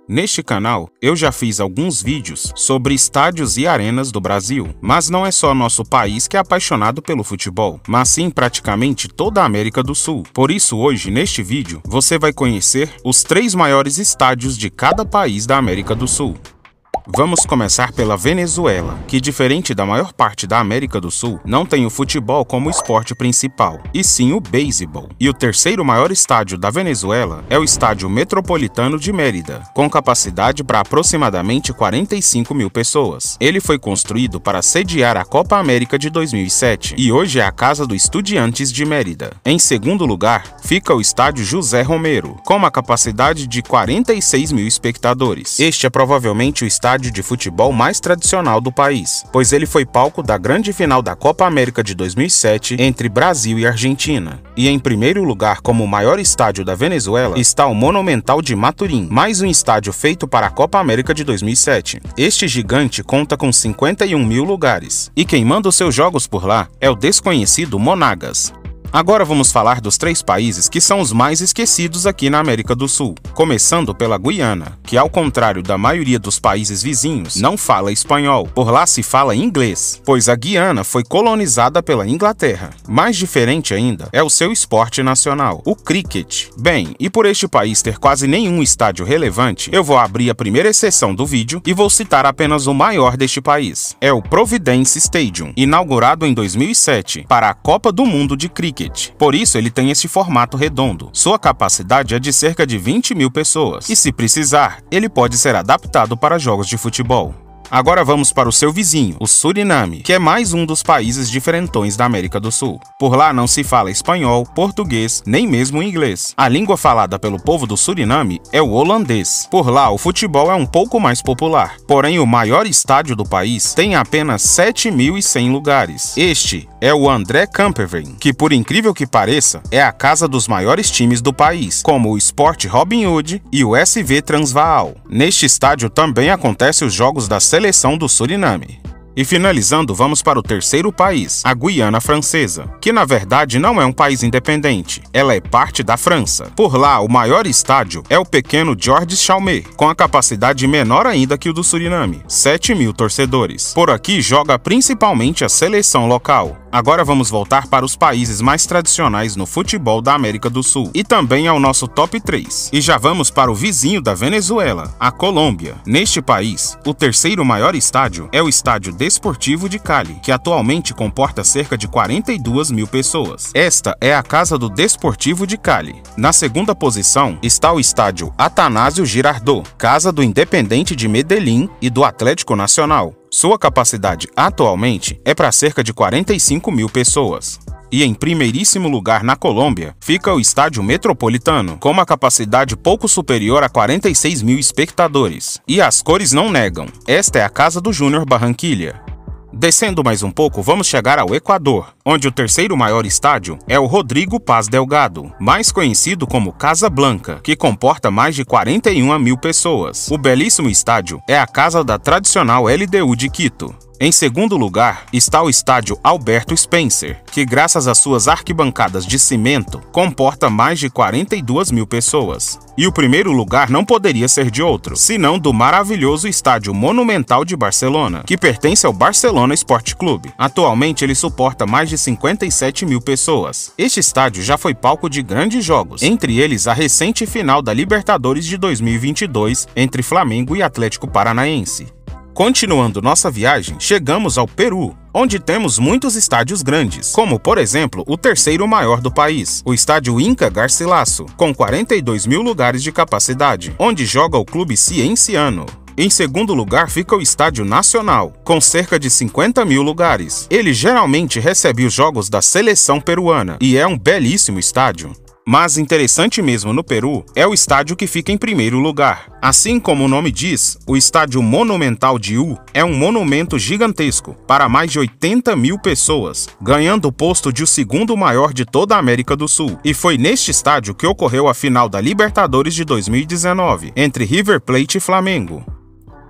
Neste canal, eu já fiz alguns vídeos sobre estádios e arenas do Brasil, mas não é só nosso país que é apaixonado pelo futebol, mas sim praticamente toda a América do Sul. Por isso hoje, neste vídeo, você vai conhecer os 3 maiores estádios de cada país da América do Sul. Vamos começar pela Venezuela, que diferente da maior parte da América do Sul, não tem o futebol como esporte principal, e sim o beisebol. E o terceiro maior estádio da Venezuela é o Estádio Metropolitano de Mérida, com capacidade para aproximadamente 45 mil pessoas. Ele foi construído para sediar a Copa América de 2007 e hoje é a casa do Estudiantes de Mérida. Em segundo lugar, fica o Estádio José Romero, com uma capacidade de 46 mil espectadores. Este é provavelmente o estádio de futebol mais tradicional do país, pois ele foi palco da grande final da Copa América de 2007 entre Brasil e Argentina. E em primeiro lugar, como o maior estádio da Venezuela, está o Monumental de Maturim, mais um estádio feito para a Copa América de 2007. Este gigante conta com 51 mil lugares, e quem manda os seus jogos por lá é o desconhecido Monagas. Agora vamos falar dos 3 países que são os mais esquecidos aqui na América do Sul, começando pela Guiana, que ao contrário da maioria dos países vizinhos, não fala espanhol, por lá se fala inglês, pois a Guiana foi colonizada pela Inglaterra. Mais diferente ainda é o seu esporte nacional, o cricket. Bem, e por este país ter quase nenhum estádio relevante, eu vou abrir a primeira exceção do vídeo e vou citar apenas o maior deste país. É o Providence Stadium, inaugurado em 2007 para a Copa do Mundo de Cricket. Por isso ele tem esse formato redondo. Sua capacidade é de cerca de 20 mil pessoas, e se precisar, ele pode ser adaptado para jogos de futebol. Agora vamos para o seu vizinho, o Suriname, que é mais um dos países diferentões da América do Sul. Por lá não se fala espanhol, português, nem mesmo inglês. A língua falada pelo povo do Suriname é o holandês. Por lá o futebol é um pouco mais popular, porém o maior estádio do país tem apenas 7.100 lugares. Este é o André Camperveen, que por incrível que pareça, é a casa dos maiores times do país, como o Sport Robin Hood e o SV Transvaal. Neste estádio também acontecem os jogos da seleção do Suriname. E finalizando, vamos para o terceiro país, a Guiana Francesa, que na verdade não é um país independente, ela é parte da França. Por lá, o maior estádio é o pequeno Georges Chalmé, com a capacidade menor ainda que o do Suriname, 7 mil torcedores. Por aqui joga principalmente a seleção local. Agora vamos voltar para os países mais tradicionais no futebol da América do Sul, e também ao nosso top 3. E já vamos para o vizinho da Venezuela, a Colômbia. Neste país, o terceiro maior estádio é o Estádio Desportivo de Cali, que atualmente comporta cerca de 42 mil pessoas. Esta é a casa do Desportivo de Cali. Na segunda posição está o Estádio Atanásio Girardot, casa do Independente de Medellín e do Atlético Nacional. Sua capacidade atualmente é para cerca de 45 mil pessoas. E em primeiríssimo lugar na Colômbia fica o Estádio Metropolitano, com uma capacidade pouco superior a 46 mil espectadores. E as cores não negam, esta é a casa do Júnior Barranquilla. Descendo mais um pouco, vamos chegar ao Equador, onde o terceiro maior estádio é o Rodrigo Paz Delgado, mais conhecido como Casa Blanca, que comporta mais de 41 mil pessoas. O belíssimo estádio é a casa da tradicional LDU de Quito. Em segundo lugar está o Estádio Alberto Spencer, que graças às suas arquibancadas de cimento, comporta mais de 42 mil pessoas. E o primeiro lugar não poderia ser de outro, senão do maravilhoso Estádio Monumental de Barcelona, que pertence ao Barcelona Esporte Clube. Atualmente ele suporta mais de 57 mil pessoas. Este estádio já foi palco de grandes jogos, entre eles a recente final da Libertadores de 2022 entre Flamengo e Atlético Paranaense. Continuando nossa viagem, chegamos ao Peru, onde temos muitos estádios grandes, como por exemplo o terceiro maior do país, o Estádio Inca Garcilaso, com 42 mil lugares de capacidade, onde joga o clube Cienciano. Em segundo lugar fica o Estádio Nacional, com cerca de 50 mil lugares. Ele geralmente recebe os jogos da seleção peruana e é um belíssimo estádio. Mas interessante mesmo no Peru é o estádio que fica em primeiro lugar. Assim como o nome diz, o Estádio Monumental de U é um monumento gigantesco para mais de 80 mil pessoas, ganhando o posto de o segundo maior de toda a América do Sul. E foi neste estádio que ocorreu a final da Libertadores de 2019, entre River Plate e Flamengo.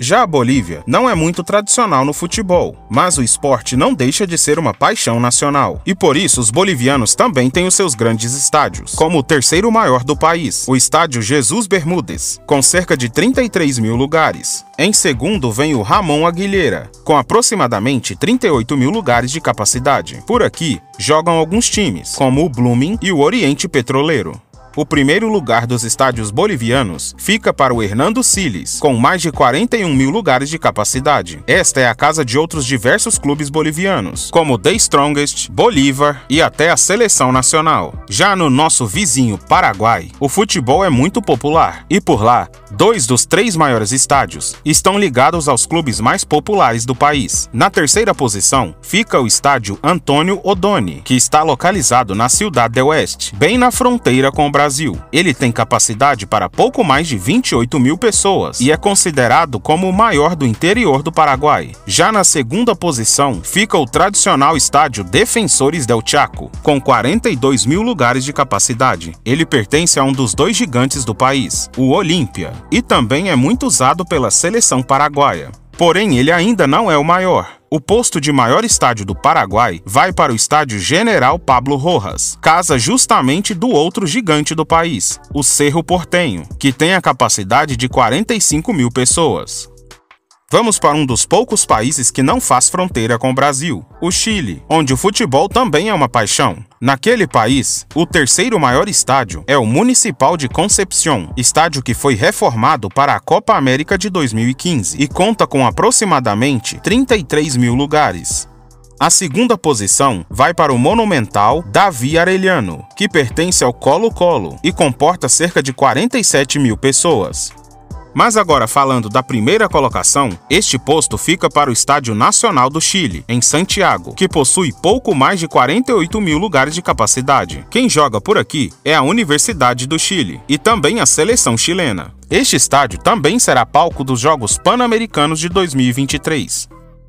Já a Bolívia não é muito tradicional no futebol, mas o esporte não deixa de ser uma paixão nacional. E por isso os bolivianos também têm os seus grandes estádios, como o terceiro maior do país, o estádio Jesus Bermúdez, com cerca de 33 mil lugares. Em segundo vem o Ramon Aguilera, com aproximadamente 38 mil lugares de capacidade. Por aqui jogam alguns times, como o Blooming e o Oriente Petroleiro. O primeiro lugar dos estádios bolivianos fica para o Hernando Siles, com mais de 41 mil lugares de capacidade. Esta é a casa de outros diversos clubes bolivianos, como The Strongest, Bolívar e até a Seleção Nacional. Já no nosso vizinho Paraguai, o futebol é muito popular, e por lá, 2 dos 3 maiores estádios estão ligados aos clubes mais populares do país. Na terceira posição fica o estádio Antônio Odoni, que está localizado na Ciudad del Oeste, bem na fronteira com o Brasil. Ele tem capacidade para pouco mais de 28 mil pessoas e é considerado como o maior do interior do Paraguai. Já na segunda posição fica o tradicional estádio Defensores del Chaco, com 42 mil lugares de capacidade. Ele pertence a um dos 2 gigantes do país, o Olímpia, e também é muito usado pela seleção paraguaia. Porém, ele ainda não é o maior. O posto de maior estádio do Paraguai vai para o estádio General Pablo Rojas, casa justamente do outro gigante do país, o Cerro Porteño, que tem a capacidade de 45 mil pessoas. Vamos para um dos poucos países que não faz fronteira com o Brasil, o Chile, onde o futebol também é uma paixão. Naquele país, o terceiro maior estádio é o Municipal de Concepción, estádio que foi reformado para a Copa América de 2015 e conta com aproximadamente 33 mil lugares. A segunda posição vai para o monumental Davi Arellano, que pertence ao Colo-Colo e comporta cerca de 47 mil pessoas. Mas agora falando da primeira colocação, este posto fica para o Estádio Nacional do Chile, em Santiago, que possui pouco mais de 48 mil lugares de capacidade. Quem joga por aqui é a Universidade do Chile e também a seleção chilena. Este estádio também será palco dos Jogos Pan-Americanos de 2023.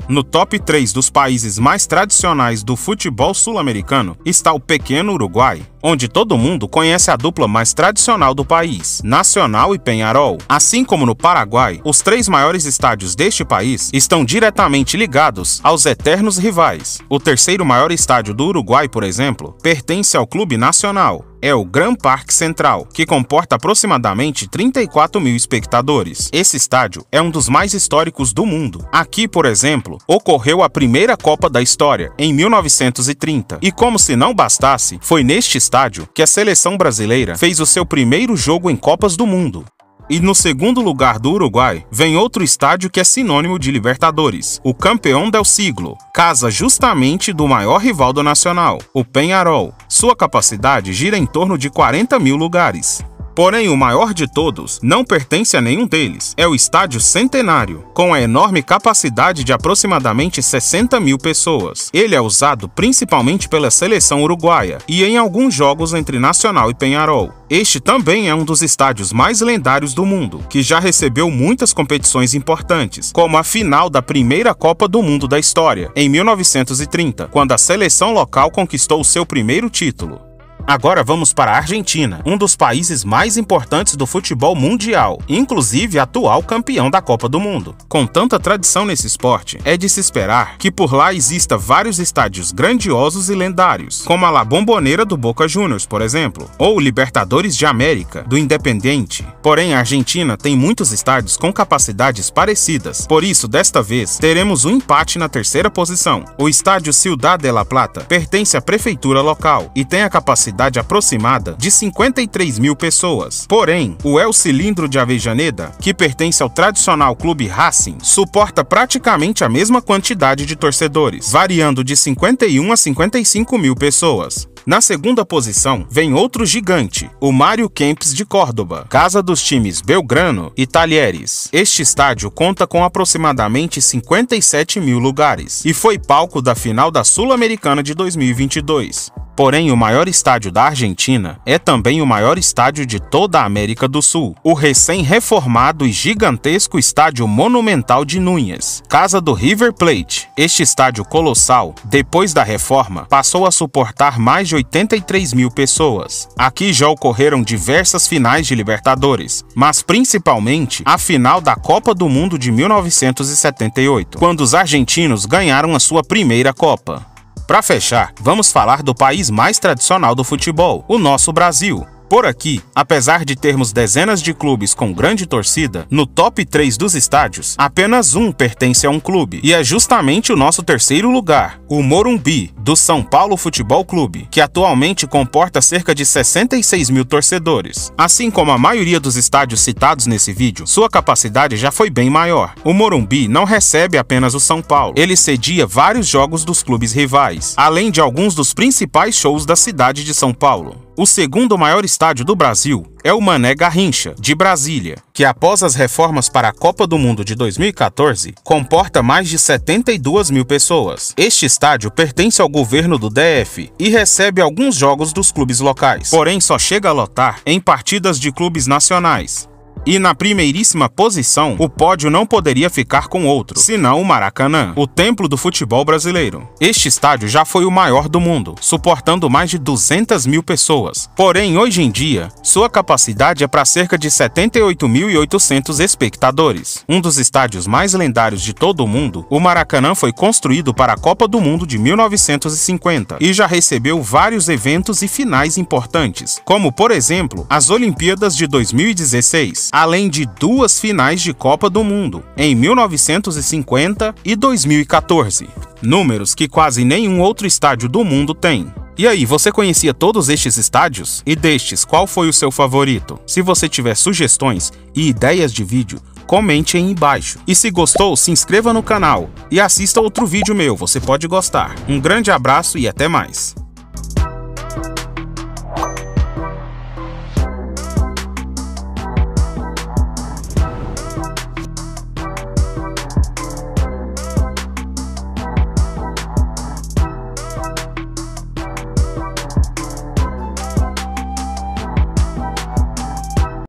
No top 3 dos países mais tradicionais do futebol sul-americano está o pequeno Uruguai, onde todo mundo conhece a dupla mais tradicional do país, Nacional e Peñarol. Assim como no Paraguai, os 3 maiores estádios deste país estão diretamente ligados aos eternos rivais. O terceiro maior estádio do Uruguai, por exemplo, pertence ao Clube Nacional. É o Gran Parque Central, que comporta aproximadamente 34 mil espectadores. Esse estádio é um dos mais históricos do mundo. Aqui, por exemplo, ocorreu a primeira Copa da história, em 1930. E como se não bastasse, foi neste estádio que a seleção brasileira fez o seu primeiro jogo em Copas do Mundo. E no segundo lugar do Uruguai, vem outro estádio que é sinônimo de Libertadores, o Campeón del Siglo, casa justamente do maior rival do Nacional, o Peñarol. Sua capacidade gira em torno de 40 mil lugares. Porém, o maior de todos não pertence a nenhum deles. É o Estádio Centenário, com a enorme capacidade de aproximadamente 60 mil pessoas. Ele é usado principalmente pela seleção uruguaia e em alguns jogos entre Nacional e Peñarol. Este também é um dos estádios mais lendários do mundo, que já recebeu muitas competições importantes, como a final da primeira Copa do Mundo da história, em 1930, quando a seleção local conquistou o seu primeiro título. Agora vamos para a Argentina, um dos países mais importantes do futebol mundial, inclusive atual campeão da Copa do Mundo. Com tanta tradição nesse esporte, é de se esperar que por lá exista vários estádios grandiosos e lendários, como a La Bombonera do Boca Juniors, por exemplo, ou o Libertadores de América, do Independiente. Porém, a Argentina tem muitos estádios com capacidades parecidas, por isso, desta vez, teremos um empate na terceira posição. O estádio Ciudad de la Plata pertence à prefeitura local e tem a capacidade aproximada de 53 mil pessoas. Porém, o El Cilindro de Avellaneda, que pertence ao tradicional clube Racing, suporta praticamente a mesma quantidade de torcedores, variando de 51 a 55 mil pessoas. Na segunda posição, vem outro gigante, o Mário Kempes de Córdoba, casa dos times Belgrano e Talheres. Este estádio conta com aproximadamente 57 mil lugares e foi palco da final da Sul-Americana de 2022. Porém, o maior estádio da Argentina é também o maior estádio de toda a América do Sul, o recém-reformado e gigantesco Estádio Monumental de Núñez, casa do River Plate. Este estádio colossal, depois da reforma, passou a suportar mais de 83 mil pessoas. Aqui já ocorreram diversas finais de Libertadores, mas principalmente a final da Copa do Mundo de 1978, quando os argentinos ganharam a sua primeira Copa. Para fechar, vamos falar do país mais tradicional do futebol, o nosso Brasil. Por aqui, apesar de termos dezenas de clubes com grande torcida, no top 3 dos estádios, apenas um pertence a um clube, e é justamente o nosso terceiro lugar, o Morumbi, do São Paulo Futebol Clube, que atualmente comporta cerca de 66 mil torcedores. Assim como a maioria dos estádios citados nesse vídeo, sua capacidade já foi bem maior. O Morumbi não recebe apenas o São Paulo, ele cedia vários jogos dos clubes rivais, além de alguns dos principais shows da cidade de São Paulo. O segundo maior estádio do Brasil é o Mané Garrincha, de Brasília, que após as reformas para a Copa do Mundo de 2014, comporta mais de 72 mil pessoas. Este estádio pertence ao governo do DF e recebe alguns jogos dos clubes locais, porém só chega a lotar em partidas de clubes nacionais. E na primeiríssima posição, o pódio não poderia ficar com outro, senão o Maracanã, o templo do futebol brasileiro. Este estádio já foi o maior do mundo, suportando mais de 200 mil pessoas. Porém, hoje em dia, sua capacidade é para cerca de 78.800 espectadores. Um dos estádios mais lendários de todo o mundo, o Maracanã foi construído para a Copa do Mundo de 1950 e já recebeu vários eventos e finais importantes, como, por exemplo, as Olimpíadas de 2016. Além de duas finais de Copa do Mundo, em 1950 e 2014. Números que quase nenhum outro estádio do mundo tem. E aí, você conhecia todos estes estádios? E destes, qual foi o seu favorito? Se você tiver sugestões e ideias de vídeo, comente aí embaixo. E se gostou, se inscreva no canal e assista outro vídeo meu, você pode gostar. Um grande abraço e até mais.